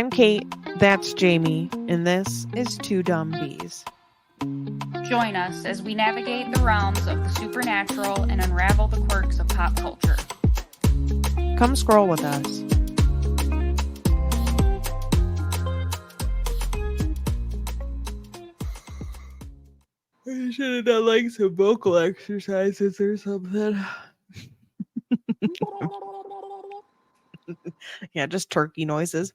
I'm Kate, that's Jamie, and this is Two Dumb Bees. Join us as we navigate the realms of the supernatural and unravel the quirks of pop culture. Come scroll with us. I should have done like some vocal exercises or something. Yeah, just turkey noises.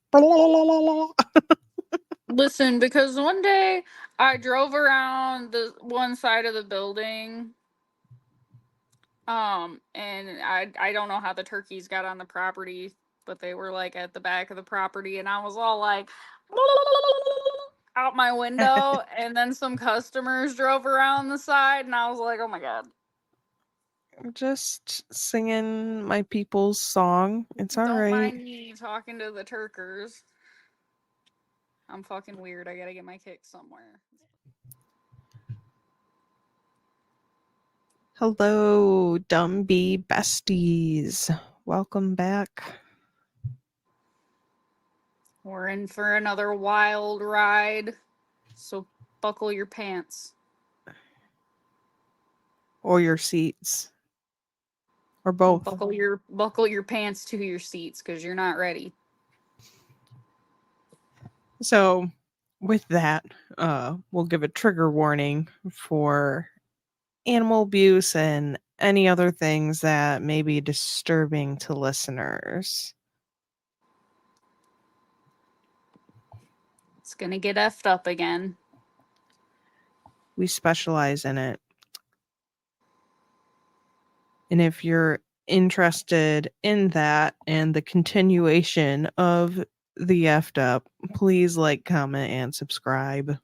Listen, because one day I drove around the one side of the building, and I don't know how the turkeys got on the property, but they were like at the back of the property, and I was all like out my window, and then some customers drove around the side, and I was like, oh my god. Just singing my people's song. It's all Don't right. mind me talking to the turkers. I'm fucking weird. I gotta get my kicks somewhere. Hello, Dumb Bee besties. Welcome back. We're in for another wild ride, so buckle your pants. Or your seats. Or both. Buckle your pants to your seats because you're not ready. So, with that, we'll give a trigger warning for animal abuse and any other things that may be disturbing to listeners. It's gonna get effed up again. We specialize in it. And if you're interested in that and the continuation of the effed up, please like, comment, and subscribe.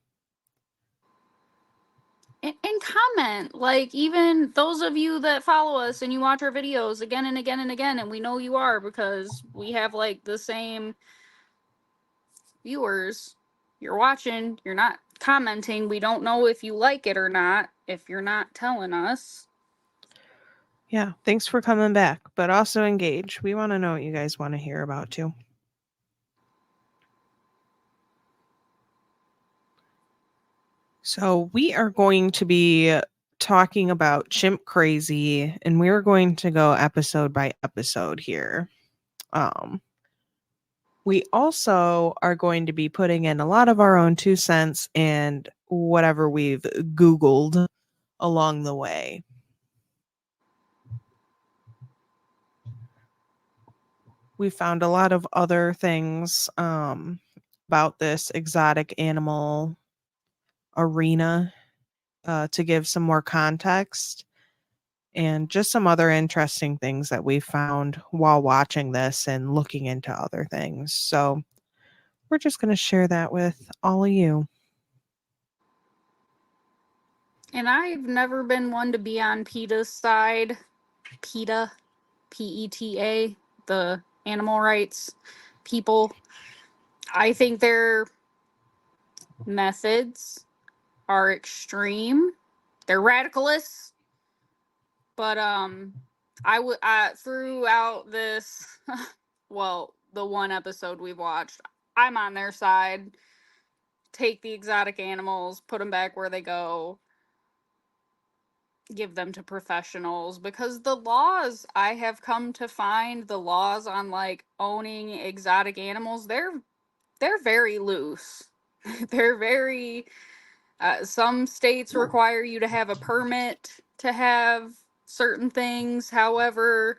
And comment, like, even those of you that follow us and you watch our videos again and again and again, and we know you are because we have like the same viewers. You're watching, you're not commenting. We don't know if you like it or not if you're not telling us. Yeah, thanks for coming back, but also engage. We want to know what you guys want to hear about too. So we are going to be talking about Chimp Crazy, and we're going to go episode by episode here. We also are going to be putting in a lot of our own 2 cents and whatever we've Googled along the way. We found a lot of other things about this exotic animal arena to give some more context and just some other interesting things that we found while watching this and looking into other things. So we're just going to share that with all of you. And I've never been one to be on PETA's side. PETA, PETA, the animal rights people. I think their methods are extreme. They're radicalists. But throughout this, well, the one episode we've watched, I'm on their side. Take the exotic animals, put them back where they go, give them to professionals, because the laws, I have come to find, the laws on like owning exotic animals, they're very loose. They're very some states require you to have a permit to have certain things. However,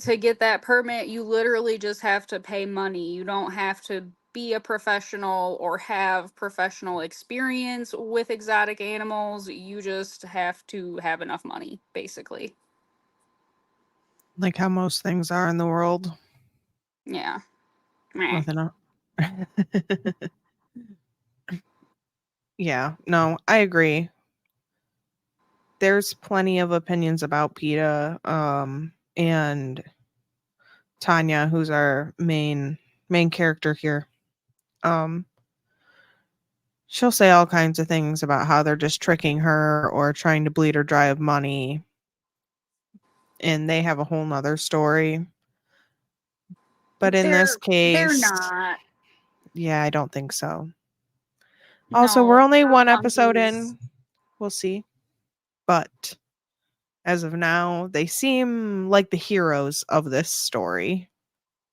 to get that permit, you literally just have to pay money. You don't have to be a professional or have professional experience with exotic animals. You just have to have enough money, basically. Like how most things are in the world. Yeah. Nothing else. Yeah, no, I agree. There's plenty of opinions about PETA and Tanya, who's our main character here. She'll say all kinds of things about how they're just tricking her or trying to bleed her dry of money. And they have a whole nother story. But in this case, they're not. Yeah, I don't think so. Also, we're No, only her one episode monkeys. in. We'll see. But as of now, they seem like the heroes of this story.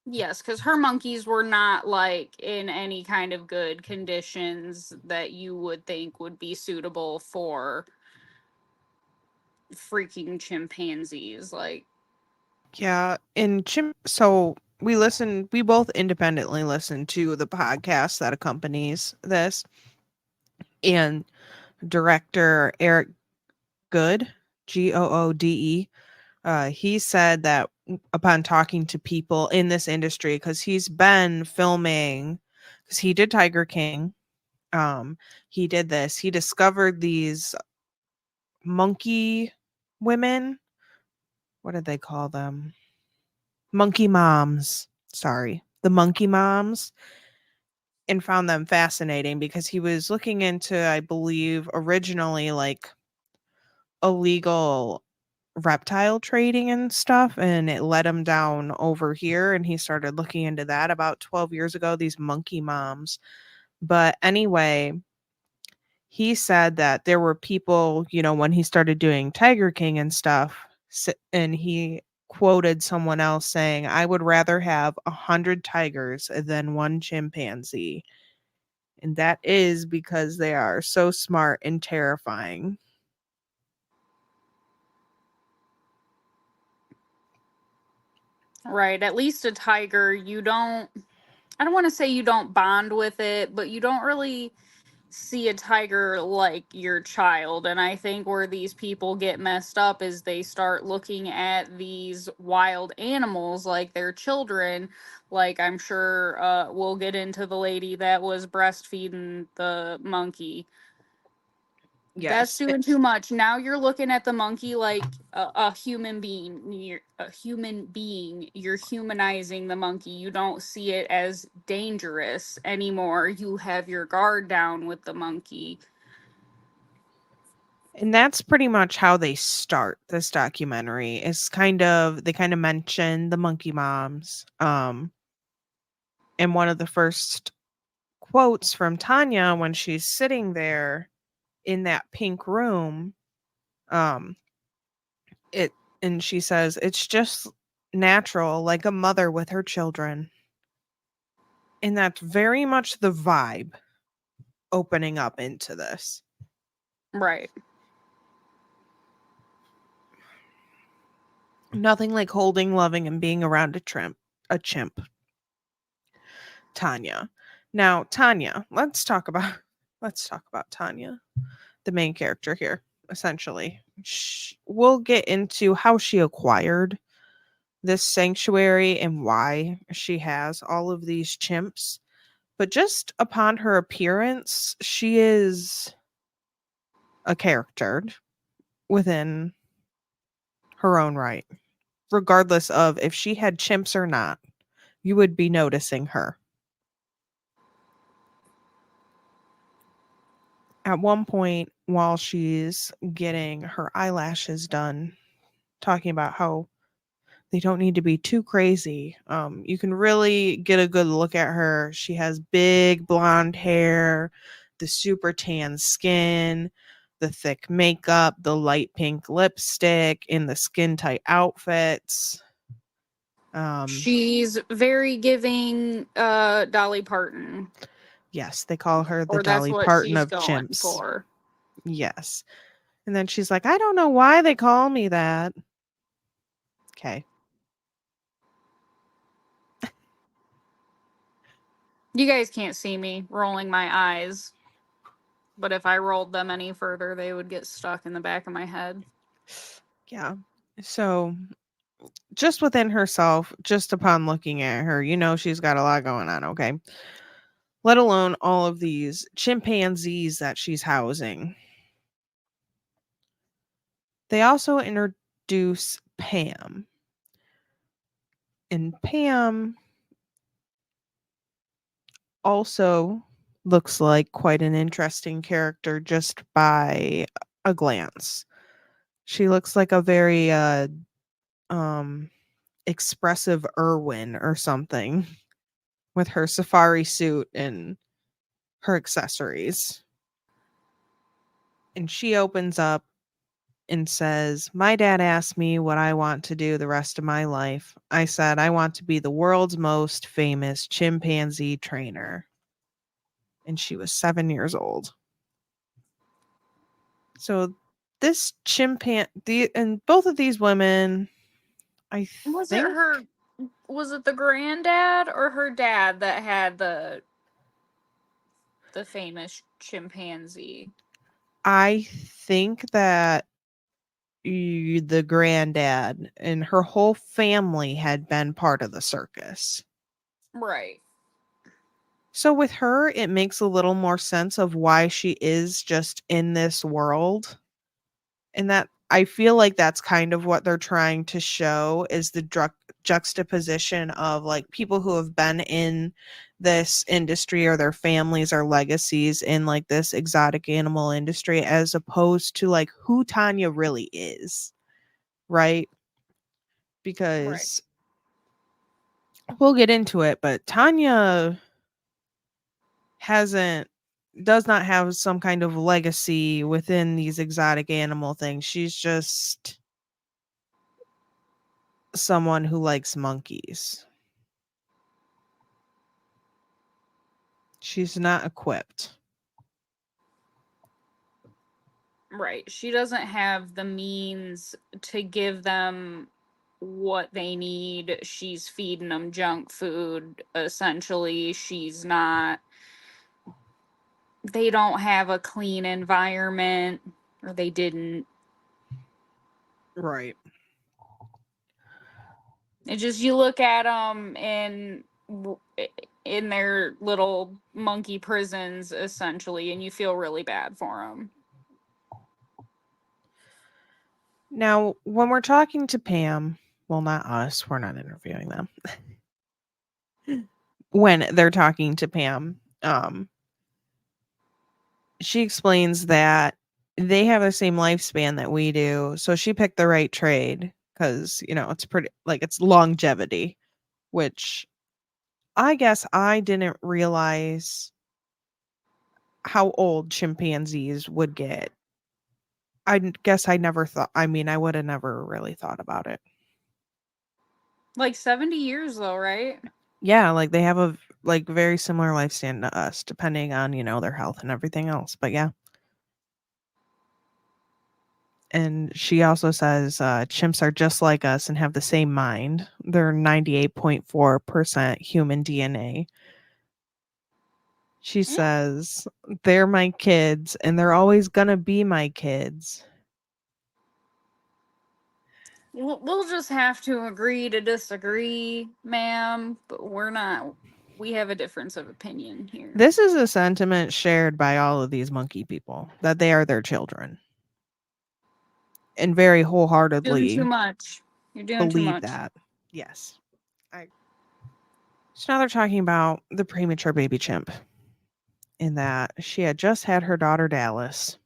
Yes, because her monkeys were not like in any kind of good conditions that you would think would be suitable for freaking chimpanzees. Like, Yeah, in so we both independently listen to the podcast that accompanies this, and director Eric Good, Goode, he said that upon talking to people in this industry, because he's been filming, because he did Tiger King, um, he did this, he discovered these monkey women. What did they call them? Monkey moms. Sorry, the monkey moms, and found them fascinating because he was looking into, I believe, originally like illegal reptile trading and stuff, and it led him down over here, and he started looking into that about 12 years ago, these monkey moms. But anyway, he said that there were people, when he started doing Tiger King and stuff, and he quoted someone else saying, I would rather have 100 tigers than one chimpanzee. And that is because they are so smart and terrifying. right, at least a tiger, you don't, I don't want to say you don't bond with it, but you don't really see a tiger like your child. And I think where these people get messed up is they start looking at these wild animals like their children. Like, I'm sure we'll get into the lady that was breastfeeding the monkey. That's Yes. doing too much. Now you're looking at the monkey like a human being. A human being. You're humanizing the monkey. You don't see it as dangerous anymore. You have your guard down with the monkey. And that's pretty much how they start this documentary. Is kind of they kind of mention the monkey moms. And one of the first quotes from Tanya when she's sitting there in that pink room, um, it and she says, it's just natural, like a mother with her children. And that's very much the vibe opening up into this. Right. Nothing like holding, loving, and being around a chimp. Tanya. Now, Tanya, let's talk about Tanya, the main character here, essentially. We'll get into how she acquired this sanctuary and why she has all of these chimps. But just upon her appearance, she is a character within her own right. Regardless of if she had chimps or not, you would be noticing her. At one point, while she's getting her eyelashes done, talking about how they don't need to be too crazy. You can really get a good look at her. She has big blonde hair, the super tan skin, the thick makeup, the light pink lipstick, and the skin tight outfits. Um, She's very giving Dolly Parton. yes, they call her the Or that's Dolly what Parton she's of going chimps. for. Yes. And then she's like, I don't know why they call me that. Okay. You guys can't see me rolling my eyes, but if I rolled them any further, they would get stuck in the back of my head. Yeah. So just within herself, just upon looking at her, she's got a lot going on, okay? Let alone all of these chimpanzees that she's housing. They also introduce Pam. And Pam also looks like quite an interesting character just by a glance. She looks like a very um expressive Irwin or something with her safari suit and her accessories. And she opens up and says, "My dad asked me what I want to do the rest of my life. I said, I want to be the world's most famous chimpanzee trainer." And she was 7 years old. So this chimpanzee, and both of these women, I Was it think, her? Was it the granddad or her dad that had the famous chimpanzee? I think that the granddad and her whole family had been part of the circus. Right. So with her, it makes a little more sense of why she is just in this world. And that I feel like that's kind of what they're trying to show is the juxtaposition of like people who have been in this industry or their families or legacies in like this exotic animal industry as opposed to like who Tanya really is, right? Right. Because we'll get into it, but Tanya hasn't does not have some kind of legacy within these exotic animal things. She's just someone who likes monkeys. She's not equipped. Right. She doesn't have the means to give them what they need. She's feeding them junk food, essentially. She's not, they don't have a clean environment, or they didn't. Right. It just, you look at them in their little monkey prisons, essentially, and you feel really bad for them. Now, when we're talking to Pam, well, not us, we're not interviewing them. When they're talking to Pam, she explains that they have the same lifespan that we do. So she picked the right trade because, it's pretty, like, it's longevity, which I guess I didn't realize how old chimpanzees would get. Guess I never thought, I would have never really thought about it. Like 70 years, though, right? Yeah, like they have a like very similar lifespan to us, depending on, their health and everything else. But yeah. And she also says chimps are just like us and have the same mind. They're 98.4% human DNA. She Mm. says, they're my kids and they're always going to be my kids. We'll just have to agree to disagree, ma'am, but we're not, we have a difference of opinion here. This is a sentiment shared by all of these monkey people that they are their children and very Doing too wholeheartedly much. You're doing too believe much. that. Yes. I So now they're talking about the premature baby chimp in that she had just had her daughter Dallas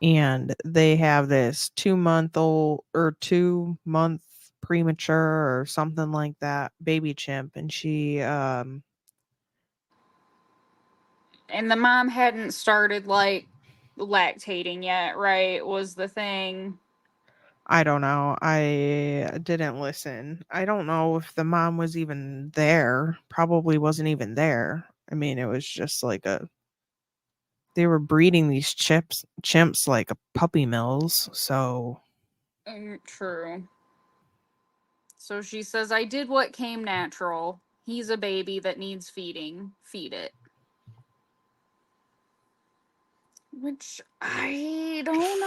and they have this 2 month old or 2 month premature or something like that baby chimp and she And the mom hadn't started like lactating yet, right? Was the thing. I don't know. I didn't listen. I don't know if the mom was even there. Probably wasn't even there. It was just like they were breeding these chimps like a puppy mills. So True. So she says, I did what came natural. He's a baby that needs feeding. Feed it. Which I don't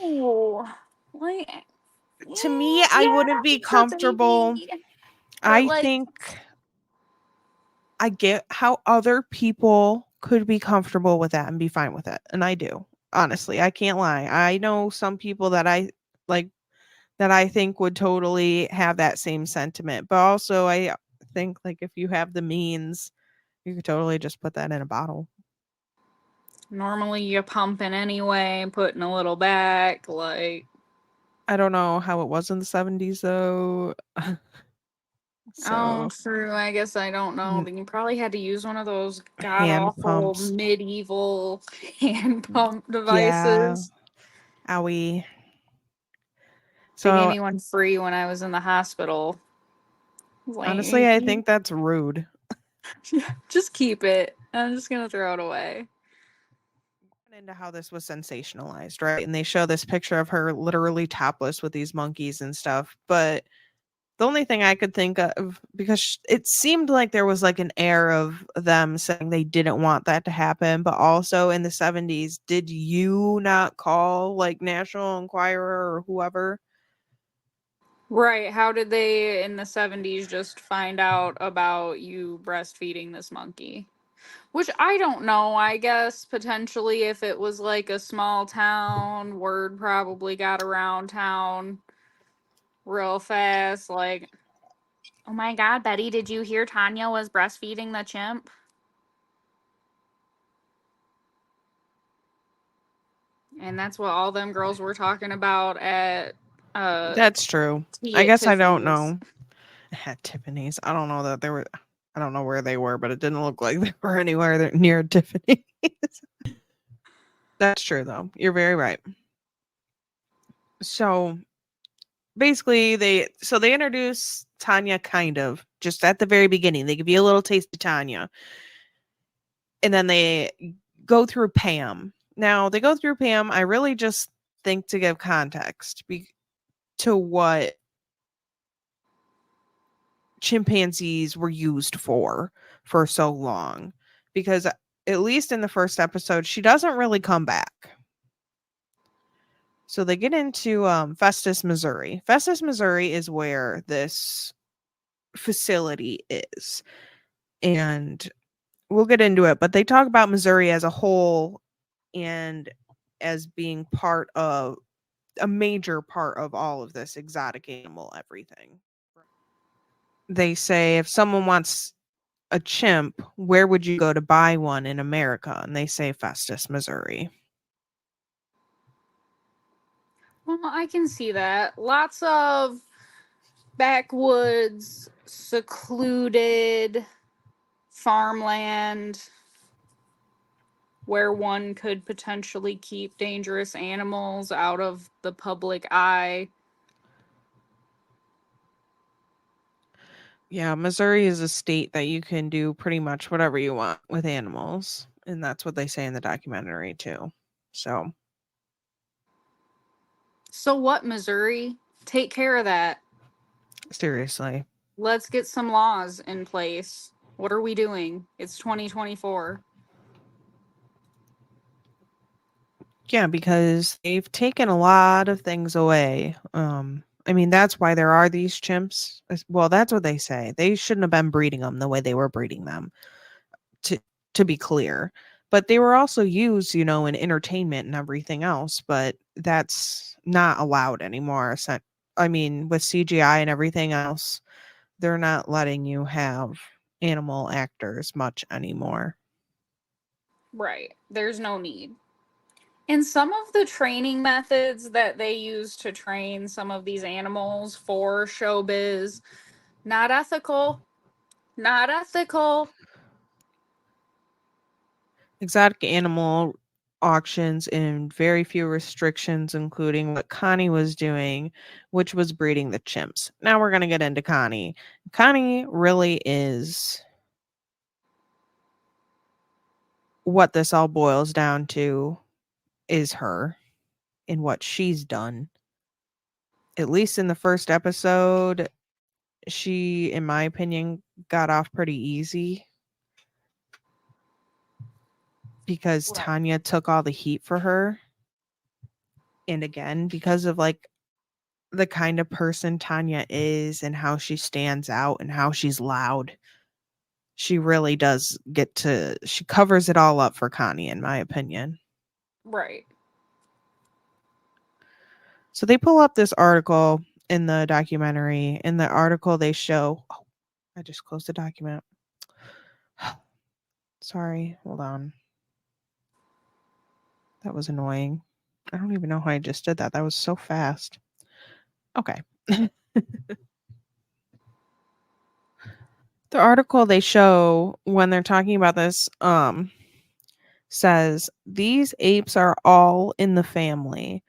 know. Like, to me, I yeah, wouldn't be he's a comfortable. baby. But I like, think I get how other people could be comfortable with that and be fine with it. And I do. Honestly, I can't lie. I know some people that I like that I think would totally have that same sentiment. But also I think like if you have the means, you could totally just put that in a bottle. normally you're pumping anyway, putting a little back. Like, I don't know how it was in the 70s though. Oh, So true. I guess I don't know. n- Then you probably had to use one of those god hand awful pumps. medieval hand pump Yeah. devices. Owie. They gave So me one free when I was in the hospital. Like, honestly, I think that's rude. just keep it. I'm just gonna throw it away. Into how this was sensationalized, right? And they show this picture of her literally topless with these monkeys and stuff. But the only thing I could think of, because it seemed like there was like an air of them saying they didn't want that to happen, but also in the 70s, did you not call like National Enquirer or whoever? Right. How did they in the 70s just find out about you breastfeeding this monkey? Which I don't know. I guess potentially if it was like a small town, word probably got around town real fast. Like, oh my God, Betty, did you hear Tanya was breastfeeding the chimp? And that's what all them girls were talking about at uh That's true. tea I at guess I don't Tiffany's. know. At Tiffany's. I don't know that they were, I don't know where they were, but it didn't look like they were anywhere near Tiffany's. That's true though. You're very right. So basically they introduce Tanya kind of just at the very beginning. They give you a little taste of Tanya. And then they go through Pam. Now, they go through Pam, I really just think to give context to what chimpanzees were used for so long because at least in the first episode she doesn't really come back. So they get into Festus, Missouri. Festus, Missouri is where this facility is. And we'll get into it, but they talk about Missouri as a whole and as being part of a major part of all of this exotic animal everything. They say if someone wants a chimp, where would you go to buy one in America? And they say Festus, Missouri. Well, I can see that. Lots of backwoods, secluded farmland where one could potentially keep dangerous animals out of the public eye. Yeah, Missouri is a state that you can do pretty much whatever you want with animals. And that's what they say in the documentary, too. So, So, what, Missouri? Take care of that. seriously. Let's get some laws in place. What are we doing? It's 2024. Yeah, because they've taken a lot of things away. I mean, that's why there are these chimps. Well, that's what they say. They shouldn't have been breeding them the way they were breeding them, to to be clear. But they were also used, in entertainment and everything else, but that's not allowed anymore. I mean, with CGI and everything else, they're not letting you have animal actors much anymore. Right. There's no need. And some of the training methods that they use to train some of these animals for showbiz, not ethical. Not ethical. Exotic animal auctions and very few restrictions, including what Connie was doing, which was breeding the chimps. Now we're going to get into Connie. Connie really is what this all boils down to is her and what she's done. At least in the first episode, she, in my opinion, got off pretty easy because Right. Tanya took all the heat for her. And again, because of like the kind of person Tanya is and how she stands out and how she's loud. She really does she covers it all up for Connie, in my opinion. Right. So they pull up this article in the documentary. In the article, they show, oh, I just closed the document. Sorry, hold on. That was annoying. I don't even know how I just did that. That was so fast. Okay. The article they show when they're talking about this says these apes are all in the family.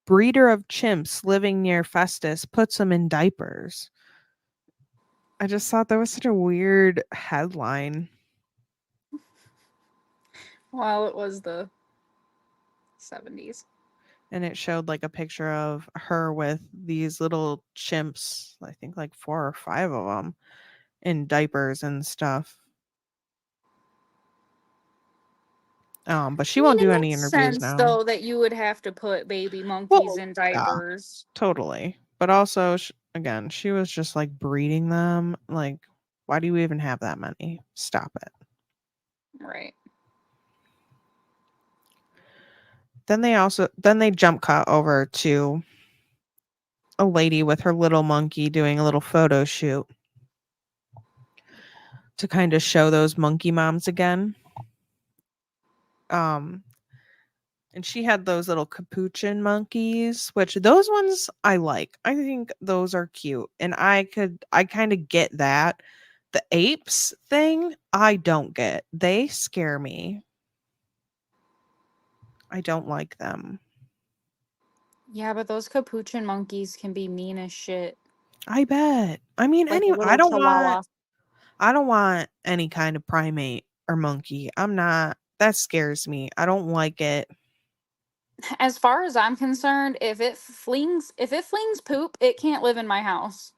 Breeder of chimps living near Festus puts them in diapers. I just thought that was such a weird headline. Well, it was the 70s. And it showed like a picture of her with these little chimps, I think like 4 or 5 of them in diapers and stuff. But I she mean, won't it do any makes interviews sense now. though that you would have to put baby monkeys Well, in yeah, diapers. totally. But also, again, she was just like breeding them. Like, why do you even have that many? Stop it. Right. Then they jump cut over to a lady with her little monkey doing a little photo shoot to kind of show those monkey moms again. Um, and she had those little capuchin monkeys, which those ones I like. I think those are cute. And I kind of get that. The apes thing, I don't get. They scare me. I don't like them. Yeah, but those capuchin monkeys can be mean as shit. I bet. I mean, Like a any little chihuahua. I don't want any kind of primate or monkey. I'm not that scares me. I don't like it. As far as I'm concerned, if it flings poop, it can't live in my house.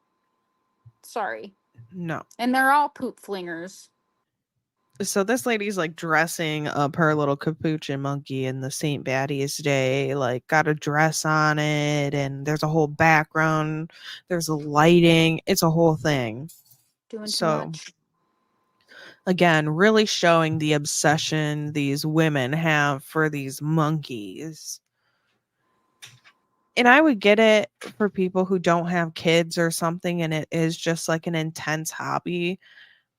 Sorry. No. And they're all poop flingers. So this lady's like dressing up her little capuchin monkey in the St. Patty's Day, like got a dress on it, and there's a whole background, there's a lighting, it's a whole thing. Doing too So much. again, really showing the obsession these women have for these monkeys. And I would get it for people who don't have kids or something, and it is just like an intense hobby.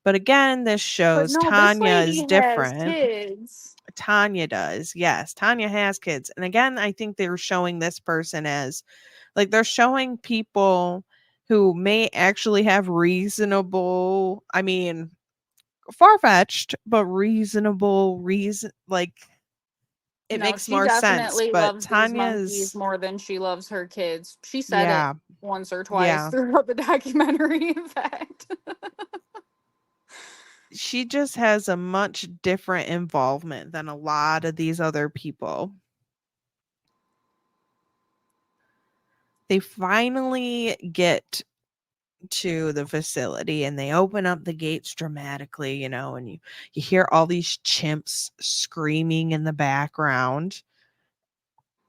But again, this But shows no, this Tanya lady is has different. kids. Tanya does. Yes, Tanya has kids. And again, I think they were showing this person as like they're showing people who may actually have reasonable, I mean, far-fetched, but reasonable reason like it No, makes she more sense. definitely But loves these monkeys Tanya's more than she loves her kids. She said it yeah, once or twice yeah. throughout the documentary, in fact. She just has a much different involvement than a lot of these other people. They finally get to the facility and they open up the gates dramatically, and you hear all these chimps screaming in the background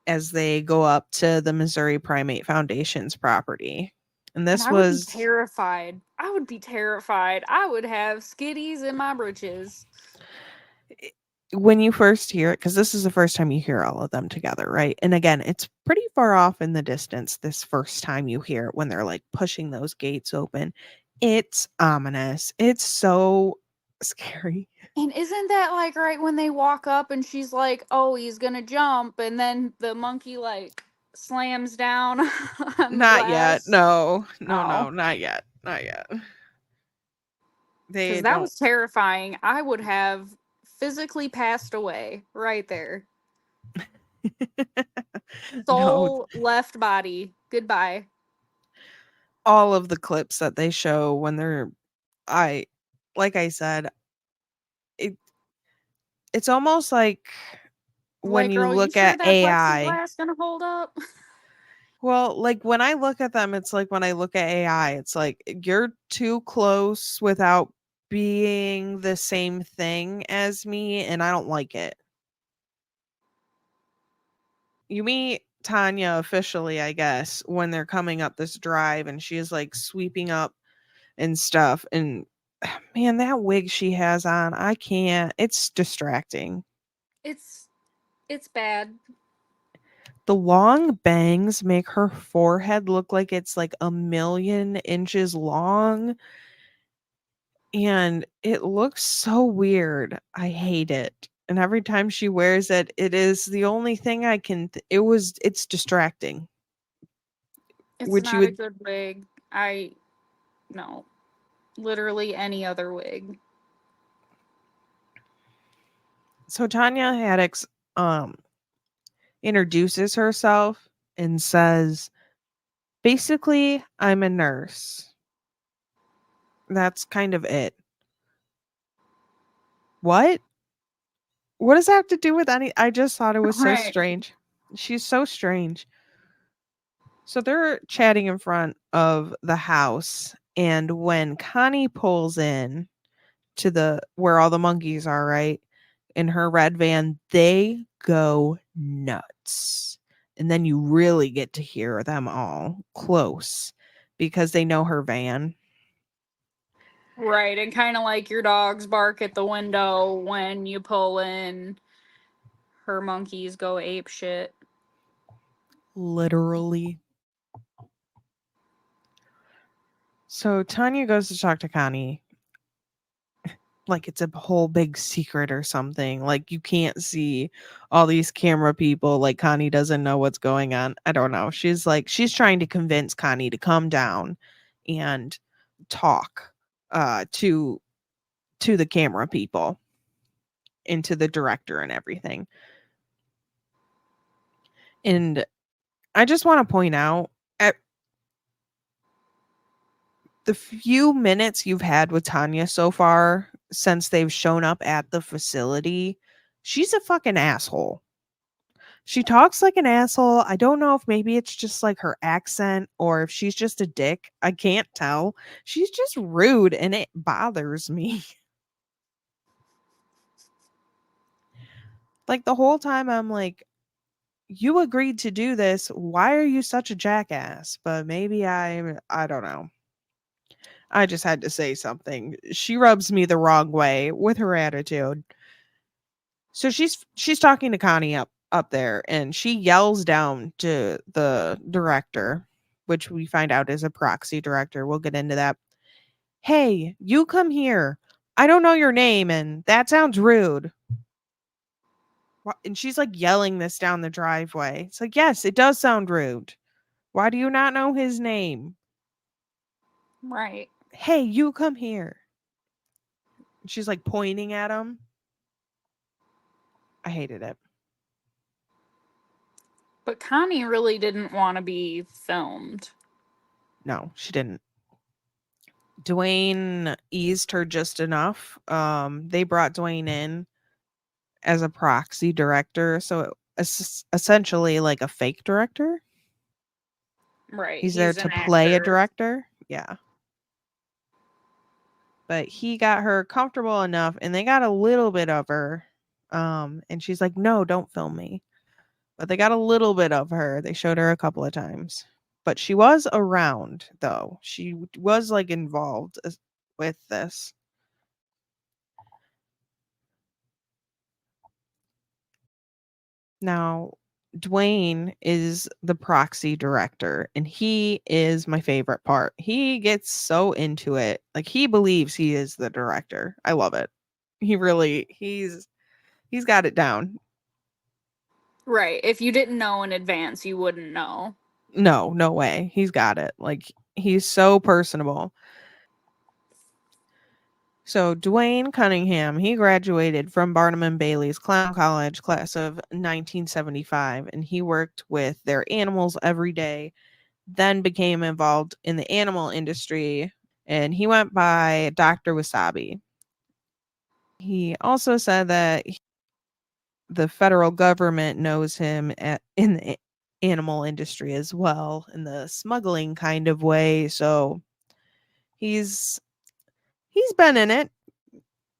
as they go up to the Missouri Primate Foundation's property. And And this I would be was terrified. I would be terrified. I would have skitties in my britches. when you first hear it, because this is the first time you hear all of them together, right? And again, it's pretty far off in the distance this first time you hear it when they're like pushing those gates open. It's ominous. It's so scary. And isn't that like right when they walk up and she's like, "Oh, he's gonna jump," and then the monkey like slams down on the Not yet. glass? No. No, Oh, no, not yet. Not yet. They because that don't was terrifying. I would have physically passed away right there. no, Soul left body. Goodbye. all of the clips that they show when they're I like I said, it it's almost like when Like, you girl, you look sure at that AI. plexiglass gonna hold up? Well, like when I look at them, it's like when I look at AI, it's like you're too close without being the same thing as me, and I don't like it. You meet Tanya officially, I guess, when they're coming up this drive and she is like sweeping up and stuff. And man, that wig she has on, I can't. It's distracting. It's it's bad. The long bangs make her forehead look like it's like a million inches long. And it looks so weird. I hate it. And every time she wears it, it is the only thing I can. It's distracting. It's Which you not a would good wig. I no. literally any other wig. So Tanya Haddox um introduces herself and says, basically, I'm a nurse. That's kind of it. What? What does that have to do with any? I just thought it was so Right. strange. She's so strange. So they're chatting in front of the house, and when Connie pulls in to the where all the monkeys are, right? In her red van, they go nuts. And then you really get to hear them all close because they know her van. Right. And kind of like your dogs bark at the window when you pull in, her monkeys go ape shit. Literally. So Tanya goes to talk to Connie like it's a whole big secret or something. Like you can't see all these camera people. Like Connie doesn't know what's going on. I don't know. She's trying to convince Connie to come down and talk to the camera people and to the director and everything. And I just want to point out at the few minutes you've had with Tanya so far since they've shown up at the facility, she's a fucking asshole. She talks like an asshole. I don't know if maybe it's just like her accent or if she's just a dick. I can't tell. She's just rude and it bothers me. Like the whole time I'm like, you agreed to do this. Why are you such a jackass? But maybe I don't know. I just had to say something. She rubs me the wrong way with her attitude. So she's talking to Connie up there and she yells down to the director, which we find out is a proxy director. We'll get into that. Hey, you come here. I don't know your name and that sounds rude. And she's like yelling this down the driveway. It's like, yes, it does sound rude. Why do you not know his name? Right. Hey, you come here. She's like pointing at him. I hated it. But Connie really didn't want to be filmed. No, she didn't. Dwayne eased her just enough. They brought Dwayne in as a proxy director, so essentially like a fake director. Right. He's there He's to an play a actor. director. Yeah. But he got her comfortable enough and they got a little bit of her. And she's like, "No, don't film me." But they got a little bit of her. They showed her a couple of times. But she was around though. She was like involved with this. Now, Dwayne is the proxy director, and he is my favorite part. He gets so into it. Like he believes he is the director. I love it. He's got it down. Right. If you didn't know in advance, you wouldn't know. No, no way. He's got it. Like he's so personable. So Dwayne Cunningham, he graduated from Barnum and Bailey's Clown College class of 1975, and he worked with their animals every day, then became involved in the animal industry, and he went by Dr. Wasabi. He also said that the federal government knows him in the animal industry as well, in the smuggling kind of way. So he's he's been in it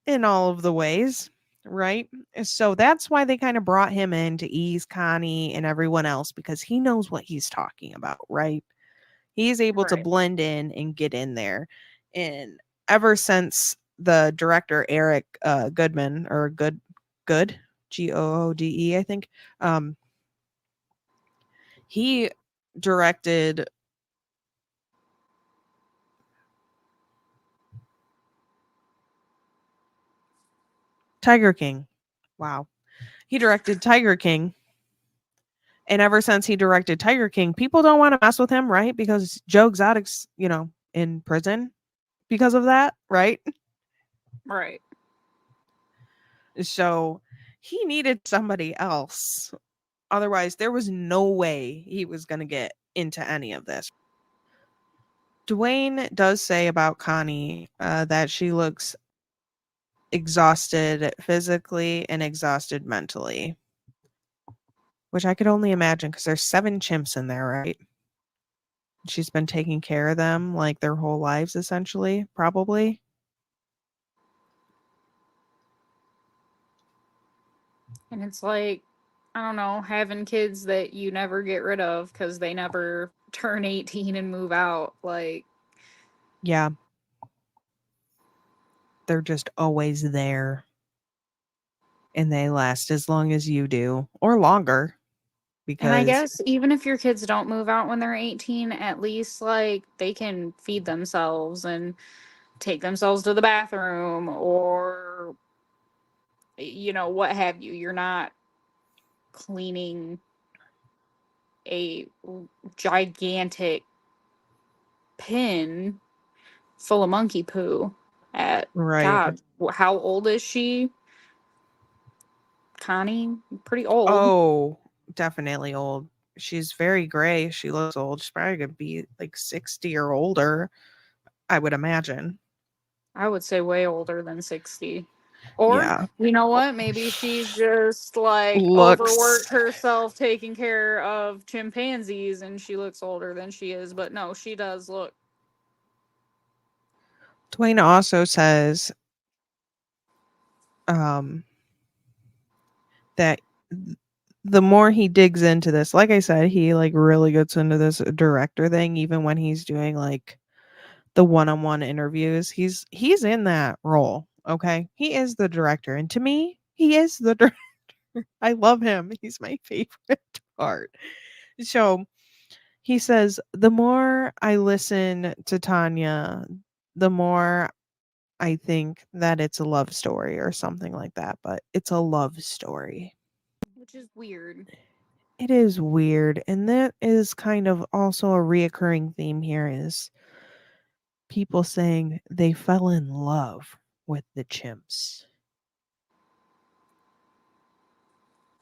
in all of the ways, right? So that's why they kind of brought him in to ease Connie and everyone else because he knows what he's talking about, right? He's able to Right. blend in and get in there. And ever since the director Eric Goodman or Good Goode, I think, um, he directed Tiger King. Wow. He directed Tiger King. And ever since he directed Tiger King, people don't want to mess with him, right? Because Joe Exotic's, in prison. because of that, right? Right. So he needed somebody else. Otherwise, there was no way he was going to get into any of this. Dwayne does say about Connie that she looks exhausted physically and exhausted mentally, which I could only imagine because there's 7 chimps in there, right? She's been taking care of them like their whole lives, essentially, probably. And it's like, I don't know, having kids that you never get rid of because they never turn 18 and move out. Like, Yeah, they're just always there and they last as long as you do or longer and I because, guess even if your kids don't move out when they're 18, at least like they can feed themselves and take themselves to the bathroom or, what have you. You're not cleaning a gigantic pen full of monkey poo at right. God, how old is she? Connie? Pretty old. Oh, definitely old. She's very gray. She looks old. She's probably gonna be like 60 or older, I would imagine. I would say way older than 60. Or, Yeah. you know what? Maybe she's just like Looks. overworked herself taking care of chimpanzees and she looks older than she is. But no, she does look. Dwayne also says um, that the more he digs into this, like I said, he like really gets into this director thing, even when he's doing like the one-on-one interviews. He's in that role. Okay, he is the director, and to me, he is the director. I love him. He's my favorite part. So he says, the more I listen to Tanya, the more I think that it's a love story or something like that, but it's a love story. Which is weird. It is weird, and that is kind of also a reoccurring theme here is people saying they fell in love with the chimps.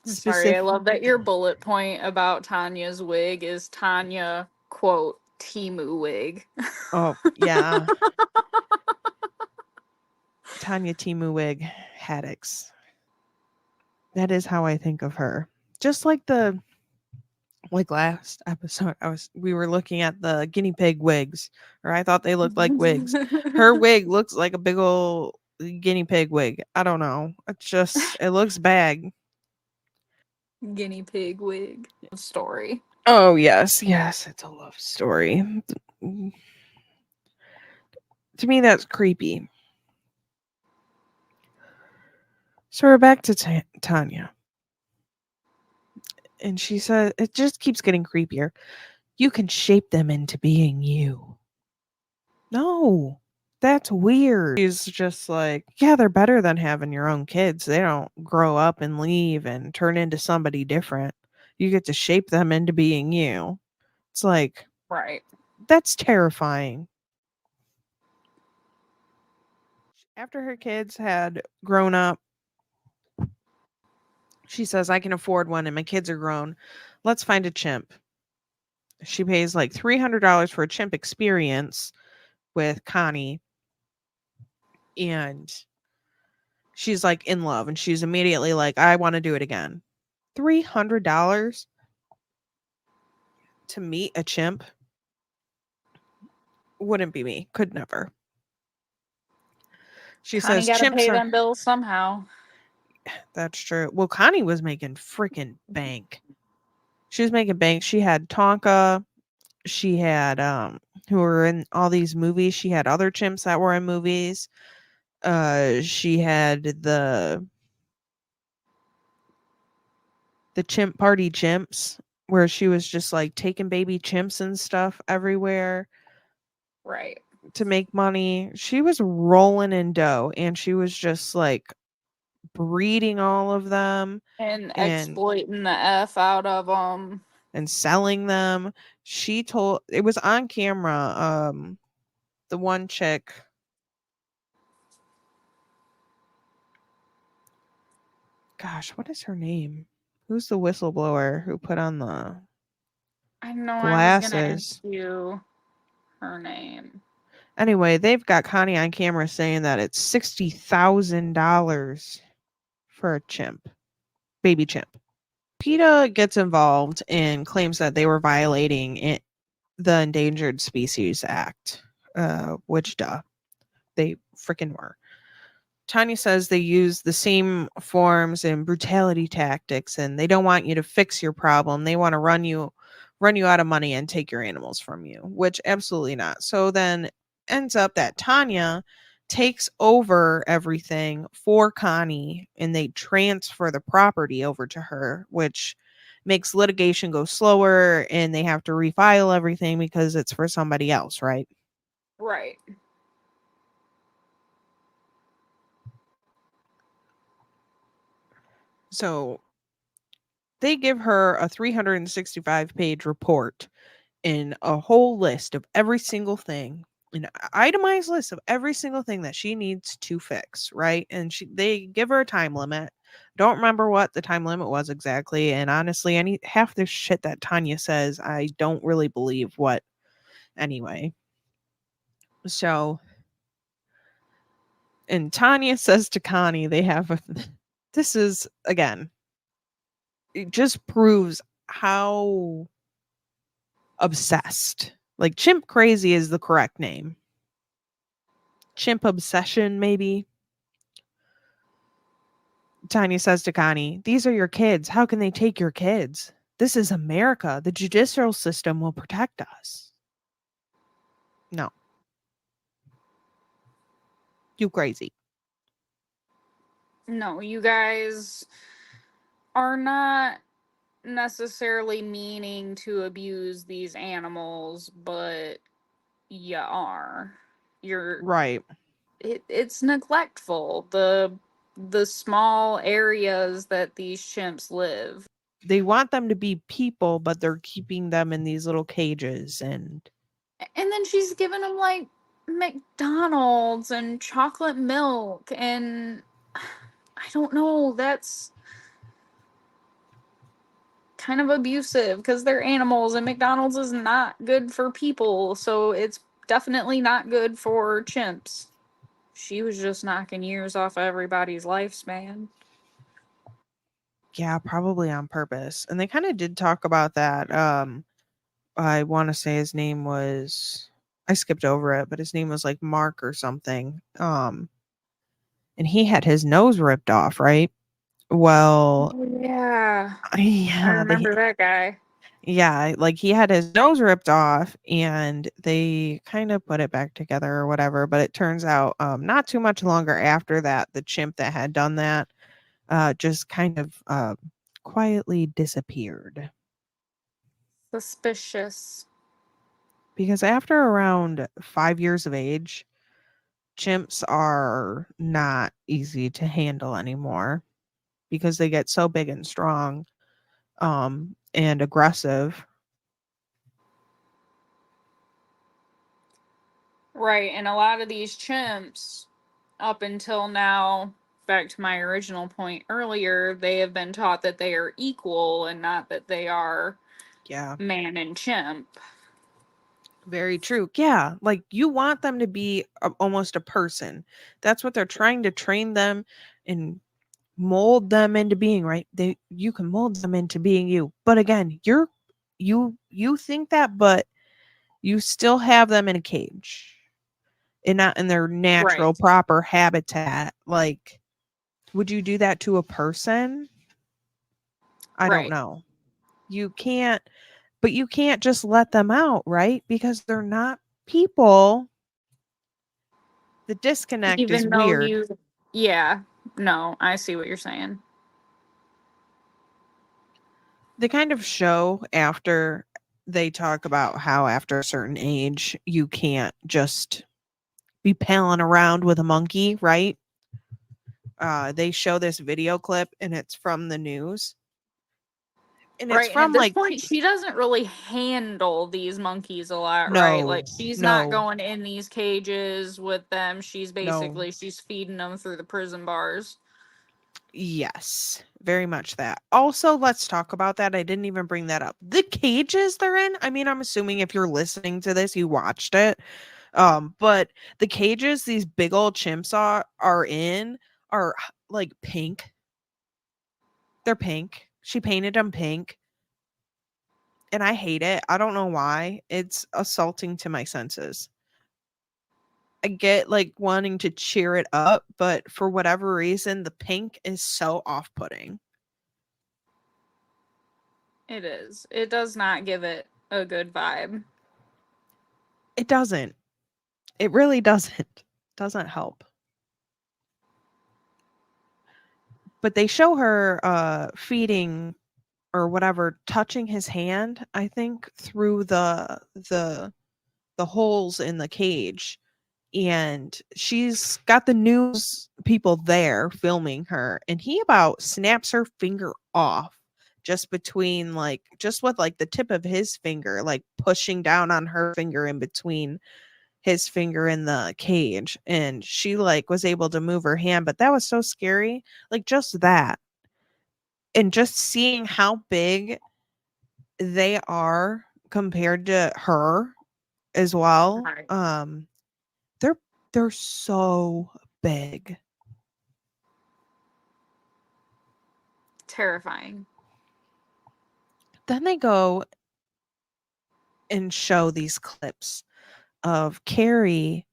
I'm sorry. I Specific. love that your bullet point about Tanya's wig is Tanya, quote, Timu wig. Oh, yeah. Tanya Timu wig haddocks. That is how I think of her. Just like last episode, we were looking at the guinea pig wigs, or I thought they looked like wigs. Her wig looks like a big old guinea pig wig. I don't know. It looks bad. Guinea pig wig story. Oh yes, yes, it's a love story. To me, that's creepy. So we're back to Tanya, and she said it just keeps getting creepier. You can shape them into being you. No, that's weird. She's just like, yeah, they're better than having your own kids. They don't grow up and leave and turn into somebody different. You get to shape them into being you. It's like, Right. that's terrifying. After her kids had grown up, she says, I can afford one and my kids are grown. Let's find a chimp. She pays like $300 for a chimp experience with Connie, and she's like in love, and she's immediately like, I want to do it again. $300 to meet a chimp wouldn't be me. Could never. She Connie says got to chimps pay are. them bills somehow. That's true. Well, Connie was making freaking bank. She was making bank. She had Tonka. She had who were in all these movies. She had other chimps that were in movies. She had the chimp party chimps where she was just like taking baby chimps and stuff everywhere Right. to make money. She was rolling in dough, and she was just like breeding all of them And and exploiting the F out of them. selling them. She told it was on camera. The one chick, Gosh, what is her name? Who's the whistleblower who put on the I know I was gonna ask glasses? you her name. Anyway, they've got Connie on camera saying that it's $60,000 for a chimp, baby chimp. PETA gets involved and claims that they were violating the Endangered Species Act, which, duh, they freaking were. Tanya says they use the same forms and brutality tactics, and they don't want you to fix your problem. They want to run you out of money and take your animals from you, which absolutely not. So then ends up that Tanya takes over everything for Connie and they transfer the property over to her, which makes litigation go slower and they have to refile everything because it's for somebody else, right? Right. So they give her a 365-page report in a whole list of every single thing, an itemized list of every single thing that she needs to fix, right? And they give her a time limit. Don't remember what the time limit was exactly. And honestly, any half the shit that Tanya says, I don't really believe what anyway. So, and Tanya says to Connie, they have this is again, it just proves how obsessed. Like Chimp Crazy is the correct name. Chimp Obsession, maybe. Tanya says to Connie, "These are your kids. How can they take your kids? This is America. The judicial system will protect us." No, you crazy. No, you guys are not necessarily meaning to abuse these animals, but you are. You're Right. it's neglectful. The small areas that these chimps live. They want them to be people, but they're keeping them in these little cages and And then she's giving them like McDonald's and chocolate milk and I don't know, that's kind of abusive because they're animals and McDonald's is not good for people, so it's definitely not good for chimps. She was just knocking years off everybody's lifespan. yeah, probably on purpose. And they kind of did talk about that. I want to say his name was I skipped over it, but his name was like Mark or something. And he had his nose ripped off, right? Well, Oh, yeah, I yeah, they remember that guy. yeah, like he had his nose ripped off and they kind of put it back together or whatever, but it turns out not too much longer after that the chimp that had done that just kind of quietly disappeared Suspicious. because after around 5 years of age, chimps are not easy to handle anymore because they get so big and strong and aggressive. Right, and a lot of these chimps, up until now, back to my original point earlier, they have been taught that they are equal and not that they are Yeah. man and chimp. Very true. Yeah, like you want them to be almost a person. That's what they're trying to train them and mold them into being, right? You can mold them into being you. But again, you think that, but you still have them in a cage and not in their Right, natural proper habitat. Like would you do that to a person? I don't right. know. You can't, but you can't just let them out, right? Because they're not people. The disconnect is Even though weird. you, yeah, no, I see what you're saying. They kind of show after they talk about how after a certain age you can't just be palling around with a monkey, right? They show this video clip and it's from the news. And it's Right, and at from this like point, she doesn't really handle these monkeys a lot, right? Like, no, she's not no, going in these cages with them. no. She's feeding them through the prison bars. Yes, very much that. Also, let's talk about that. I didn't even bring that up. The cages they're in. I mean, I'm assuming if you're listening to this, you watched it. But the cages these big old chimps are in are like pink. They're pink. She painted them pink, and I hate it. I don't know why. It's assaulting to my senses. I get like wanting to cheer it up, but for whatever reason, the pink is so off-putting. It is. It does not give it a good vibe. It doesn't. It really doesn't. Doesn't help. But they show her feeding or whatever, touching his hand, I think, through the holes in the cage. And she's got the news people there filming her, and he about snaps her finger off just between like just with like the tip of his finger, like pushing down on her finger in between his finger in the cage, and she like was able to move her hand, but that was so scary. Like just that, and just seeing how big they are compared to her as well. Right. They're they're so big. Terrifying. Then they go and show these clips of Carrie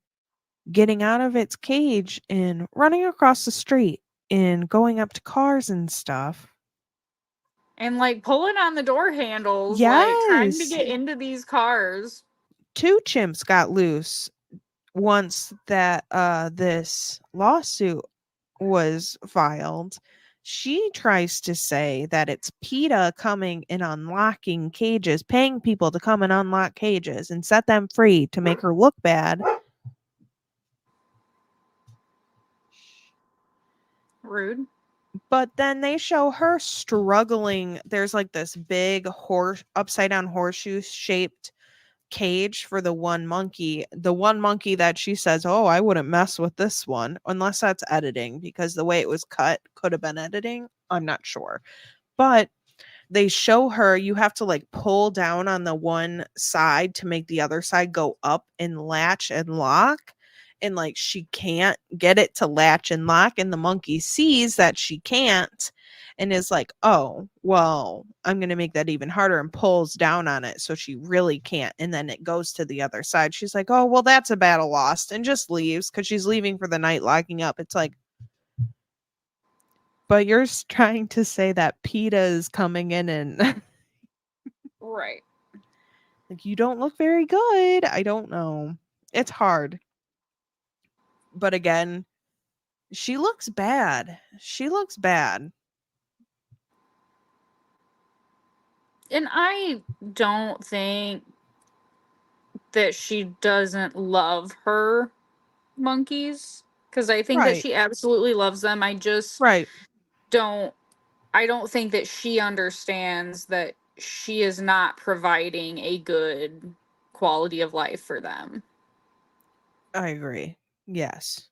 getting out of its cage and running across the street and going up to cars and stuff. And like pulling on the door handles, like trying to Yes. get into these cars. Two chimps got loose once that this lawsuit was filed. She tries to say that it's PETA coming and unlocking cages, paying people to come and unlock cages and set them free to make her look bad. Rude. But then they show her struggling. There's like this big horse upside down horseshoe shaped cage for the one monkey. The one monkey that she says, "Oh, I wouldn't mess with this one," unless that's editing, because the way it was cut could have been editing. I'm not sure. But they show her you have to like pull down on the one side to make the other side go up and latch and lock, and like she can't get it to latch and lock, and the monkey sees that she can't and is like, "Oh well, I'm going to make that even harder," and pulls down on it so she really can't, and then it goes to the other side. She's like, "Oh well, that's a battle lost," and just leaves because she's leaving for the night, locking up. It's like, but you're trying to say that PETA is coming in and Right. like, you don't look very good. I don't know. It's hard. But again, she looks bad. She looks bad. And I don't think that she doesn't love her monkeys, because I think that Right. she absolutely loves them. I just Right. don't I don't think that she understands that she is not providing a good quality of life for them. I agree. Yes.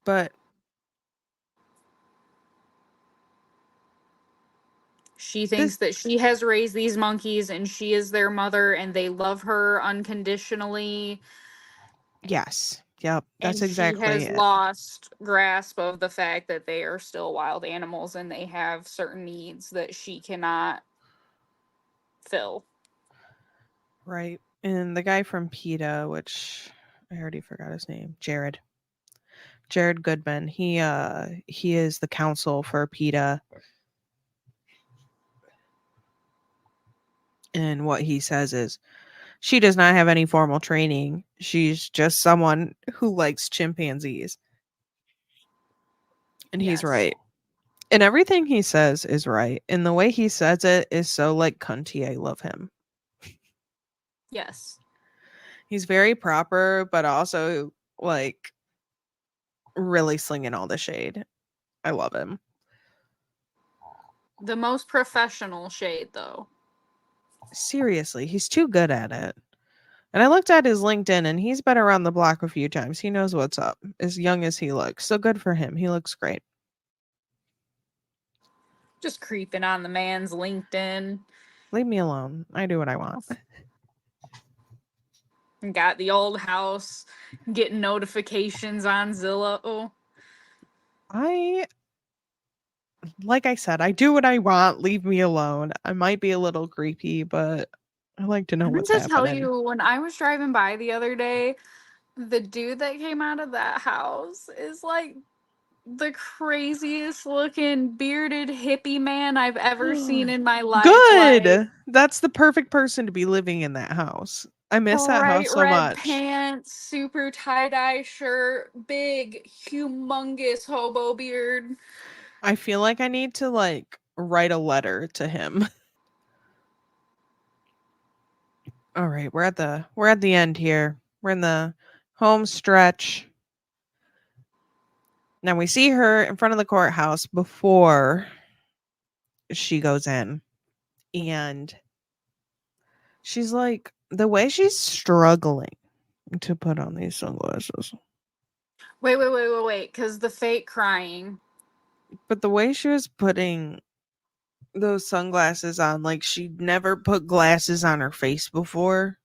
But She this thinks that she has raised these monkeys and she is their mother and they love her unconditionally, yes. Yep. That's and she exactly has it. lost grasp of the fact that they are still wild animals and they have certain needs that she cannot fill. Right. And the guy from PETA, which I already forgot his name, Jared. Jared Goodman. He is the counsel for PETA, and what he says is she does not have any formal training. She's just someone who likes chimpanzees. And he's Yes. right. And everything he says is right. And the way he says it is so like cunty. I love him. Yes. He's very proper, but also like really slinging all the shade. I love him. The most professional shade, though. Seriously, he's too good at it. And I looked at his LinkedIn and he's been around the block a few times. He knows what's up, as young as he looks. So good for him. He looks great. Just creeping on the man's LinkedIn. Leave me alone. I do what I want. And got the old house, getting notifications on Zillow. I like I said, I do what I want. Leave me alone. I might be a little creepy, but I like to know I meant what's to tell happening. you, when I was driving by the other day, the dude that came out of that house is like the craziest looking bearded hippie man I've ever seen in my life. Like Good. That's the perfect person to be living in that house. I miss that house bright so red much. pants, super tie-dye shirt, big, humongous hobo beard. I feel like I need to like write a letter to him. All right, we're at the end here. We're in the home stretch. Now we see her in front of the courthouse before she goes in. And she's like the way she's struggling to put on these sunglasses. Wait, because the fake crying. But the way she was putting those sunglasses on, like she'd never put glasses on her face before.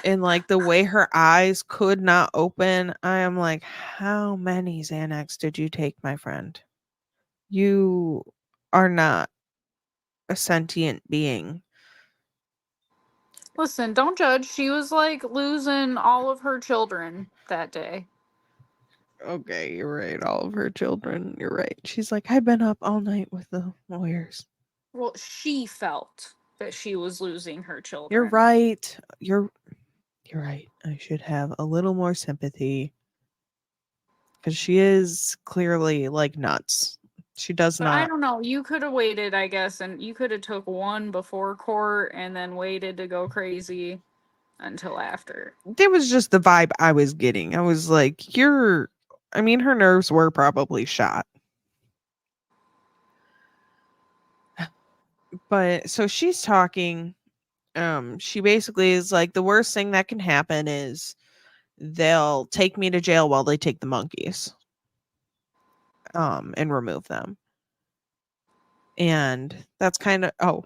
And like the way her eyes could not open, I am like, how many Xanax did you take, my friend? You are not a sentient being. Listen, don't judge. She was like losing all of her children that day. Okay, you're right. All of her children. You're right. She's like, I've been up all night with the lawyers. Well, she felt that she was losing her You're children. right. You're right. I should have a little more sympathy because she is clearly like nuts. She does But I not. don't know. You could have waited, I guess, and you could have took one before court and then waited to go crazy until after. It was just the vibe I was getting. I was like, you're. I mean, her nerves were probably shot. But so she's talking. She basically is like, the worst thing that can happen is they'll take me to jail while they take the monkeys. And remove them. And that's kind of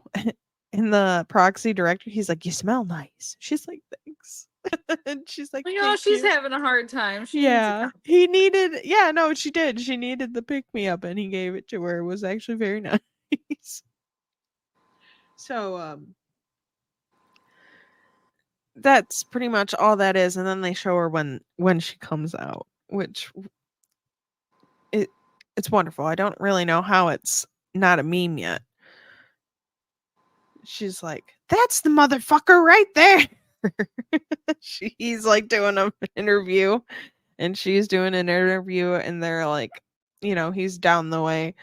in the proxy director, he's like, "You smell nice." She's like, "Thanks." And she's like, You know, "Thank she's you." having a hard time. She needs a Yeah. couple. He needed yeah, no, she did. She needed the pick me up and he gave it to her. It was actually very nice. So that's pretty much all that is, and then they show her when she comes out, which it it's wonderful. I don't really know how it's not a meme yet. She's like, "That's the motherfucker right there." He's like doing an interview and she's doing an interview and they're like, he's down the way.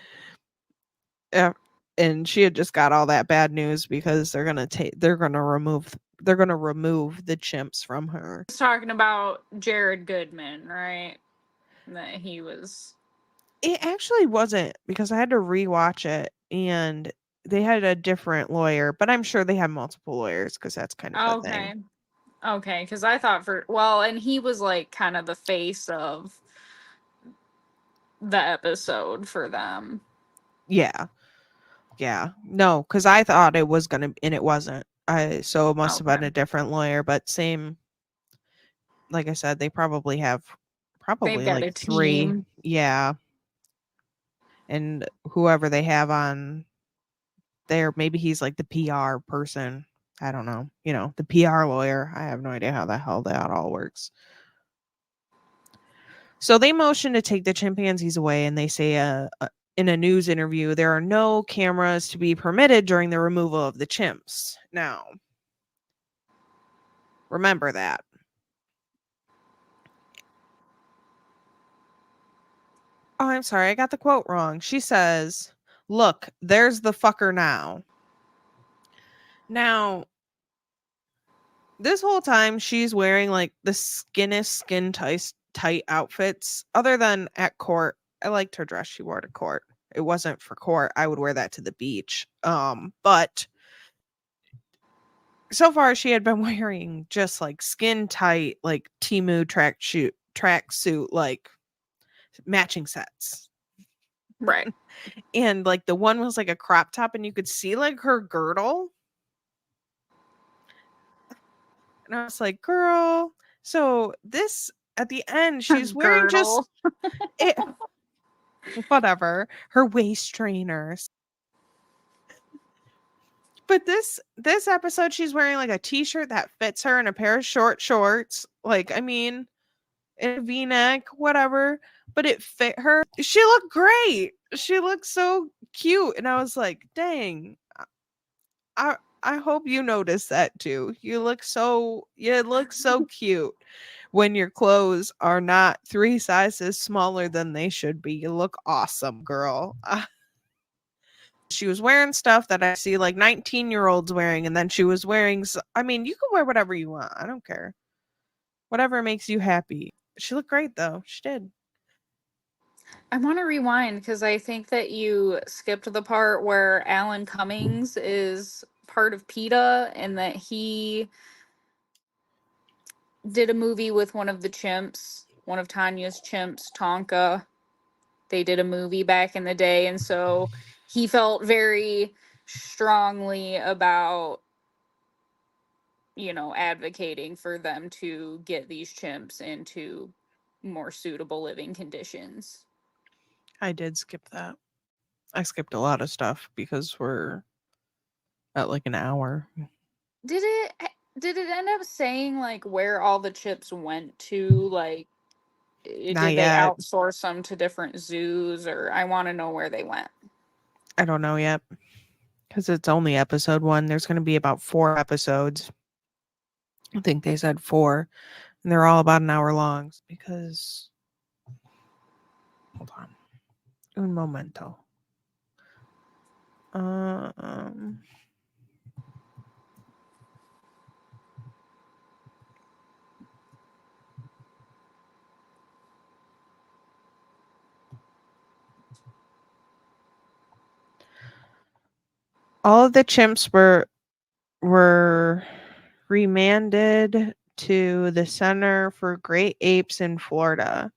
Uh, and she had just got all that bad news because they're going to remove the chimps from her. I was talking about Jared Goodman, right? That he was. It actually wasn't because I had to rewatch it and they had a different lawyer, but I'm sure they have multiple lawyers because that's kind of a thing. Okay. Okay, because I thought well, and he was like kind of the face of the episode for them. Yeah. Yeah. No, because I thought it was gonna and it wasn't. So it must have been Okay. a different lawyer, but same like I said, they probably have They've probably got like a 3. team. Yeah. And whoever they have on there, maybe he's like the PR person. I don't know. The PR lawyer. I have no idea how the hell that all works. So they motion to take the chimpanzees away and they say in a news interview, there are no cameras to be permitted during the removal of the chimps. Now, remember that. Oh, I'm sorry. I got the quote wrong. She says, "Look, there's the fucker now." Now, this whole time she's wearing like the skin tight outfits. Other than at court, I liked her dress she wore to court. It wasn't for court. I would wear that to the beach. But so far she had been wearing just like skin tight, like Timu track suit, like matching sets. Right. And like the one was like a crop top and you could see like her girdle. And I was like, girl, so this at the end, she's wearing just Girdle. it, whatever, her waist trainers. But this episode, she's wearing like a t-shirt that fits her and a pair of short shorts. Like, I mean, in a V-neck, whatever, but it fit her. She looked great. She looked so cute. And I was like, dang, I hope you notice that too. You look so cute when your clothes are not 3 sizes smaller than they should be. You look awesome, girl. She was wearing stuff that I see like 19-year-olds wearing, and then she was wearing I mean, you can wear whatever you want. I don't care. Whatever makes you happy. She looked great though. She did. I want to rewind because I think that you skipped the part where Alan Cummings is part of PETA and that he did a movie with one of the chimps, one of Tanya's chimps, Tonka. They did a movie back in the day, and so he felt very strongly about, advocating for them to get these chimps into more suitable living conditions. I did skip that. I skipped a lot of stuff because we're at like an hour. Did it did it end up saying like where all the chips went to? Like, Not did they yet. outsource them to different zoos, or I want to know where they went. I don't know yet because it's only episode 1. There's going to be about 4 episodes. I think they said 4, and they're all about an hour long because hold on. Un momento. Um all of the chimps were remanded to the Center for Great Apes in Florida.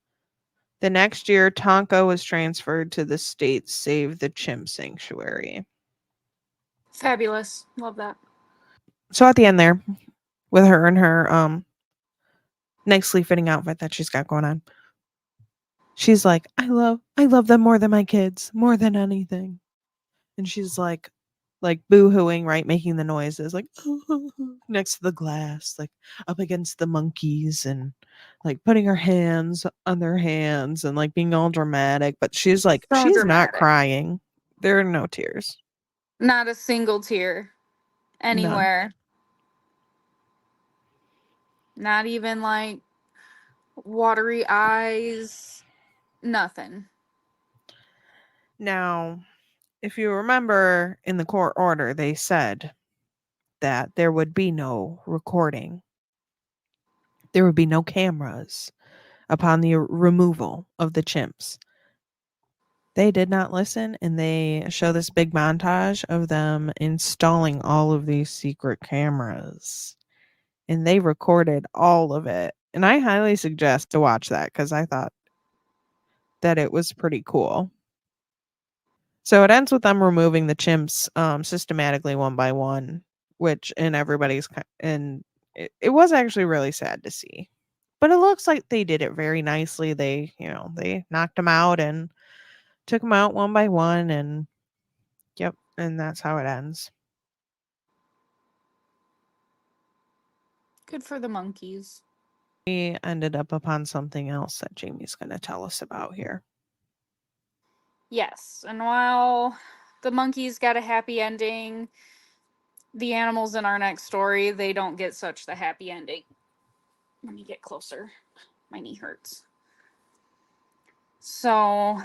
The next year, Tonka was transferred to the state's Save the Chimp Sanctuary. Fabulous. Love that. So at the end there, with her and her nicely fitting outfit that she's got going on, she's like, I love them more than my kids, more than anything. And she's like boo-hooing, right, making the noises like next to the glass, like up against the monkeys, and like putting her hands on their hands and like being all dramatic, but So she's not dramatic. crying. There are no tears. Not a single tear None. anywhere. Not even like watery eyes. Nothing. Now, if you remember in the court order, they said that there would be no recording. There would be no cameras upon the removal of the chimps. They did not listen, and they show this big montage of them installing all of these secret cameras. And they recorded all of it. And I highly suggest to watch that because I thought that it was pretty cool. So it ends with them removing the chimps systematically one by one, which in everybody's and it was actually really sad to see. But it looks like they did it very nicely. They knocked them out and took them out one by one, and yep, and that's how it ends. Good for the monkeys. We ended up upon something else that Jamie's going to tell us about here. Yes. And while the monkeys got a happy ending, the animals in our next story, they don't get such the happy ending. Let me get closer. My knee hurts. So,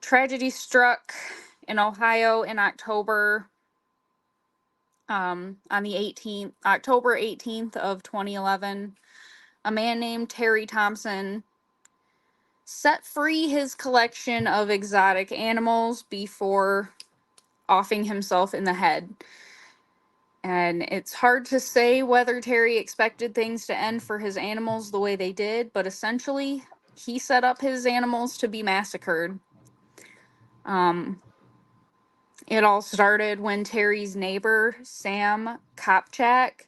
tragedy struck in Ohio in October, on the 18th, October 18th of 2011. A man named Terry Thompson set free his collection of exotic animals before offing himself in the head. And it's hard to say whether Terry expected things to end for his animals the way they did, but essentially, he set up his animals to be massacred. Um, it all started when Terry's neighbor, Sam Kopchak,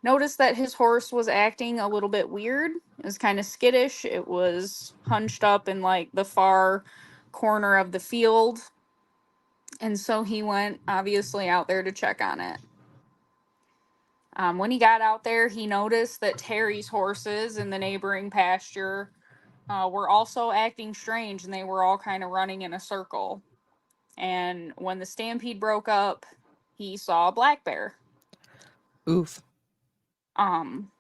noticed that his horse was acting a little bit weird. It was kind of skittish. It was hunched up in like the far corner of the field. And so he went obviously out there to check on it. When he got out there, he noticed that Terry's horses in the neighboring pasture were also acting strange, and they were all kind of running in a circle. And when the stampede broke up, he saw a black bear. Oof. Um,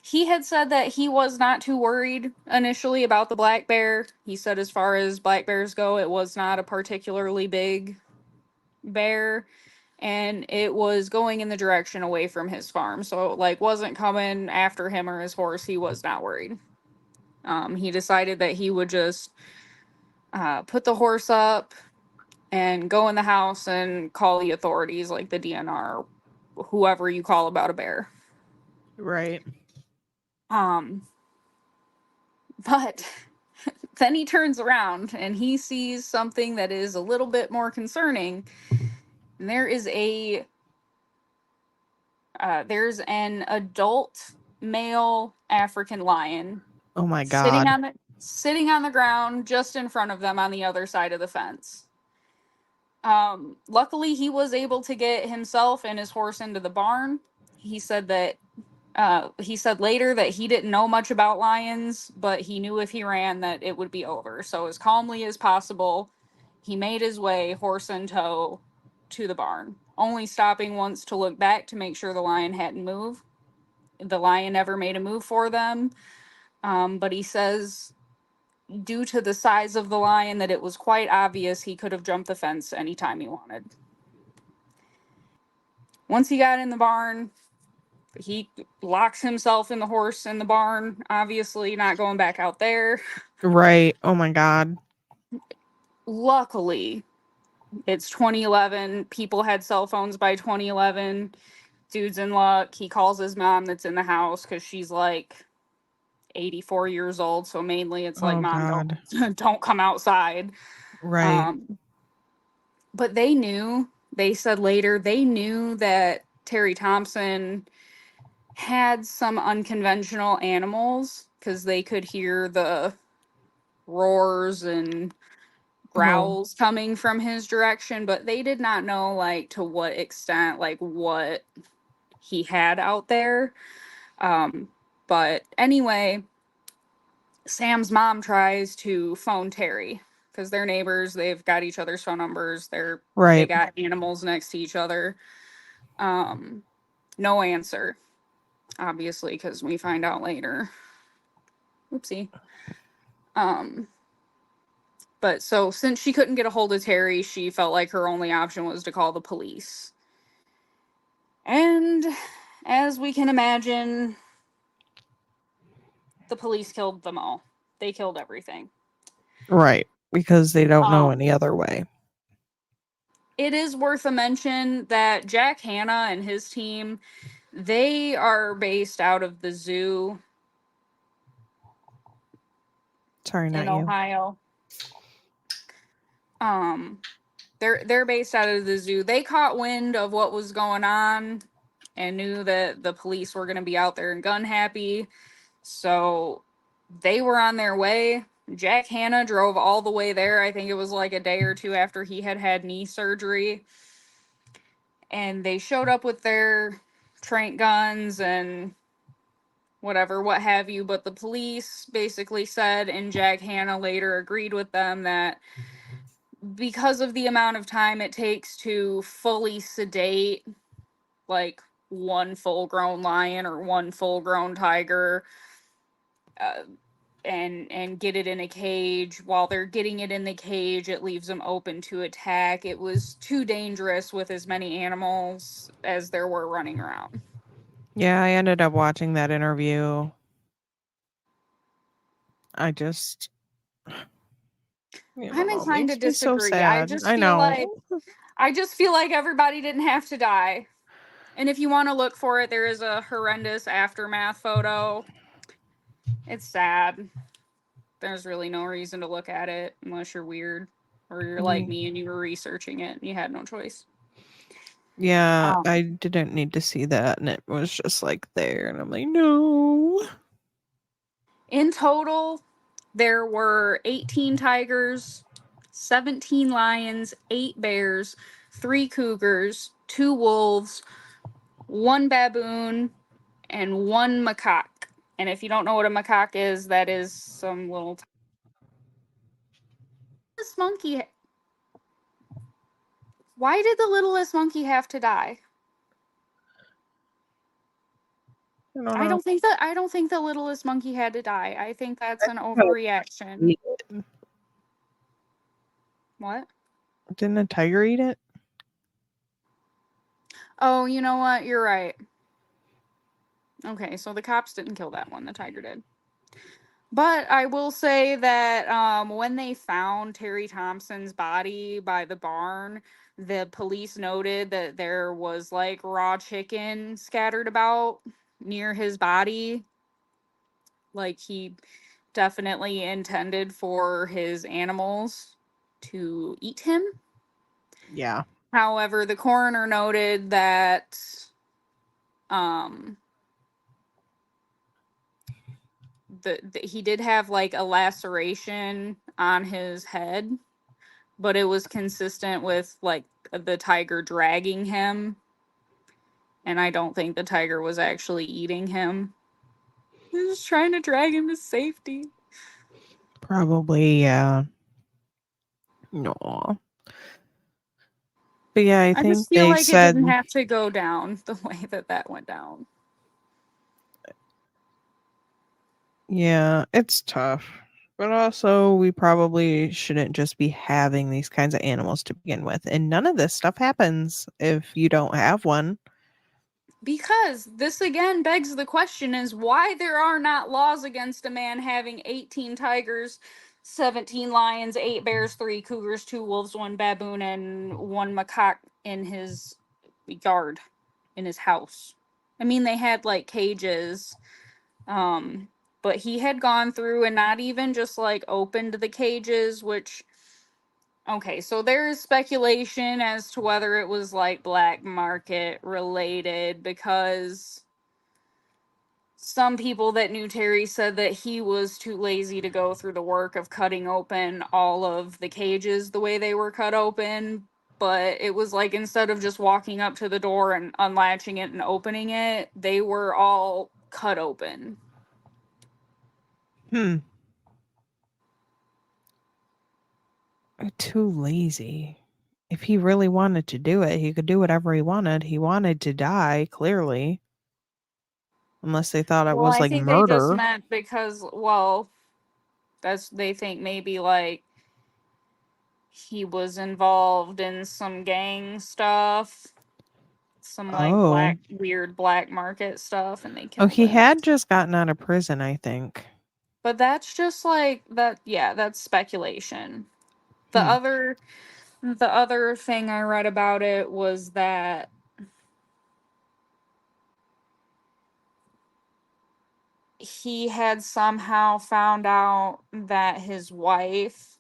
he had said that he was not too worried initially about the black bear. He said, as far as black bears go, it was not a particularly big bear, and it was going in the direction away from his farm. So, like, wasn't coming after him or his horse. He was not worried. He decided that he would just put the horse up and go in the house and call the authorities, like the DNR, whoever you call about a bear. Right. Um, but then he turns around and he sees something that is a little bit more concerning. And there's an adult male African lion Oh my sitting god. on the ground just in front of them on the other side of the fence. Luckily, he was able to get himself and his horse into the barn. He said that he said later that he didn't know much about lions, but he knew if he ran that it would be over. So as calmly as possible, he made his way, horse in tow, to the barn, only stopping once to look back to make sure the lion hadn't moved. The lion never made a move for them, but he says due to the size of the lion that it was quite obvious he could have jumped the fence anytime he wanted. Once he got in the barn, he locks himself in the horse in the barn, obviously not going back out there. Right. Oh my god. Luckily, it's 2011. People had cell phones by 2011. Dude's in luck. He calls his mom that's in the house because she's like 84 years old. So mainly it's like, Oh Mom, god. don't come outside. Right. Um, but they said later, they knew that Terry Thompson had some unconventional animals because they could hear the roars and Oh. growls coming from his direction, but they did not know like to what extent, like what he had out there. Um, but anyway, Sam's mom tries to phone Terry because they're neighbors. They've got each other's phone numbers. They Right. got animals next to each other. Um, no answer, obviously, because we find out later. Oopsie. Um, but so since she couldn't get a hold of Terry, she felt like her only option was to call the police. And as we can imagine, the police killed them all. They killed everything. Right. Because they don't know Um, any other way. it is worth a mention that Jack Hanna and his team, they are based out of the zoo Sorry, in not you. Ohio. Um, they're based out of the zoo. They caught wind of what was going on and knew that the police were going to be out there and gun happy. So they were on their way. Jack Hanna drove all the way there. I think it was like a day or two after he had had knee surgery. And they showed up with their trank guns and whatever, what have you. But the police basically said, and Jack Hanna later agreed with them, that because of the amount of time it takes to fully sedate like one full grown lion or one full grown tiger, uh, and get it in a cage, while they're getting it in the cage it leaves them open to attack. It was too dangerous with as many animals as there were running around. Yeah, I ended up watching that interview. I just, I I'm don't know, it inclined to makes me so disagree. I sad. just I feel know. like I just feel like everybody didn't have to die. And if you want to look for it, there is a horrendous aftermath photo. It's sad. There's really no reason to look at it unless you're weird or you're like Mm, me and you were researching it and you had no choice. yeah, Um, I didn't need to see that, and it was just like there, and I'm like, no. in total, there were 18 tigers, 17 lions, 8 bears, 3 cougars, 2 wolves, 1 baboon, and 1 macaque. And if you don't know what a macaque is, that is some little. This monkey. Why did the littlest monkey have to die? I don't know. I don't think the littlest monkey had to die. I think that's I an think I overreaction. eat it. What? Didn't a tiger eat it? Oh, you know what? You're right. Okay, so the cops didn't kill that one. The tiger did. But I will say that when they found Terry Thompson's body by the barn, the police noted that there was like raw chicken scattered about near his body. Like he definitely intended for his animals to eat him. Yeah. However, the coroner noted that um he did have like a laceration on his head, but it was consistent with like the tiger dragging him, and I don't think the tiger was actually eating him. He was trying to drag him to safety. Probably, yeah. No. But yeah, I I just think feel they like it didn't said, have to go down the way that that went down. yeah, it's tough. But also, we probably shouldn't just be having these kinds of animals to begin with. And none of this stuff happens if you don't have one. Because this again begs the question is why there are not laws against a man having 18 tigers, 17 lions, 8 bears, 3 cougars, 2 wolves, 1 baboon, and 1 macaque in his yard, in his house. I mean, they had like cages, but he had gone through and not even just like opened the cages, which okay, so there's speculation as to whether it was like black market related because some people that knew Terry said that he was too lazy to go through the work of cutting open all of the cages the way they were cut open. But it was like instead of just walking up to the door and unlatching it and opening it, they were all cut open. Hmm. Too lazy. If he really wanted to do it, he could do whatever he wanted. He wanted to die, clearly. Unless they thought it Well, was I like think they just murder. meant because, well, that's they think maybe like he was involved in some gang stuff, some like Oh. weird black market stuff, and they Oh, killed he him. had just gotten out of prison, I think. But that's just like that, yeah, that's speculation. The Hmm. other the other thing I read about it was that he had somehow found out that his wife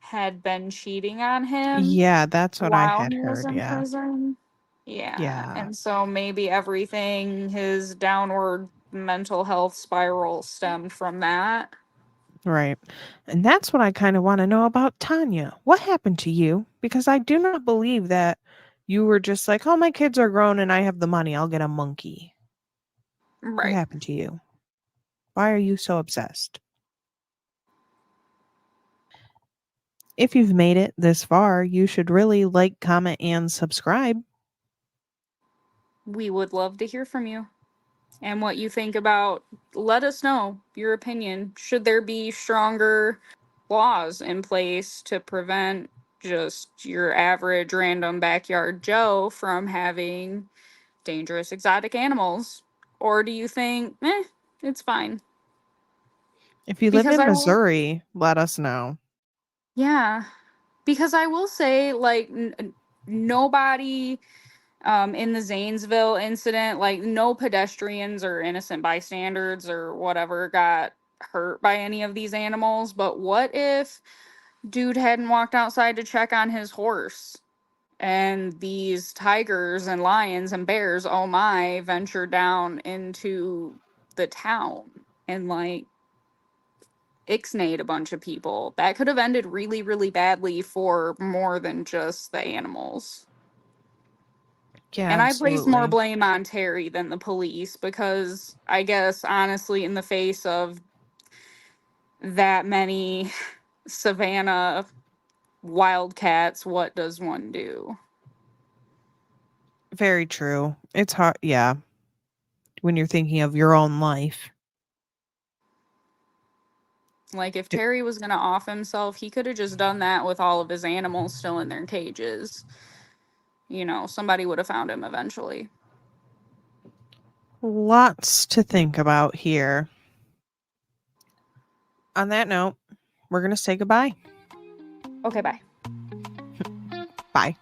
had been cheating on him Yeah, that's what I while had he was heard. in Yeah. prison. Yeah, Yeah. and so maybe everything, his downward mental health spiral stemmed from that. Right. And that's what I kind of want to know about Tanya. What happened to you? Because I do not believe that you were just like, oh, my kids are grown and I have the money. I'll get a monkey. What Right. happened to you? Why are you so obsessed? If you've made it this far, you should really like, comment, and subscribe. We would love to hear from you and what you think about. Let us know your opinion. Should there be stronger laws in place to prevent just your average random backyard Joe from having dangerous exotic animals? Or do you think, it's fine? If you live Because in I will, Missouri, let us know. yeah, because I will say, like, nobody in the Zanesville incident, like, no pedestrians or innocent bystanders or whatever got hurt by any of these animals, but what if dude hadn't walked outside to check on his horse? And these tigers and lions and bears, oh my, venture down into the town and like ixnayed a bunch of people. That could have ended really, really badly for more than just the animals. Yeah, And I place more absolutely. blame on Terry than the police because I guess honestly, in the face of that many savannah wildcats, what does one do? Very true. It's hard, yeah, when you're thinking of your own life. Like, if It- Terry was going to off himself, he could have just done that with all of his animals still in their cages. You know, somebody would have found him eventually. Lots to think about here. On that note, we're going to say goodbye. Okay, bye. Bye.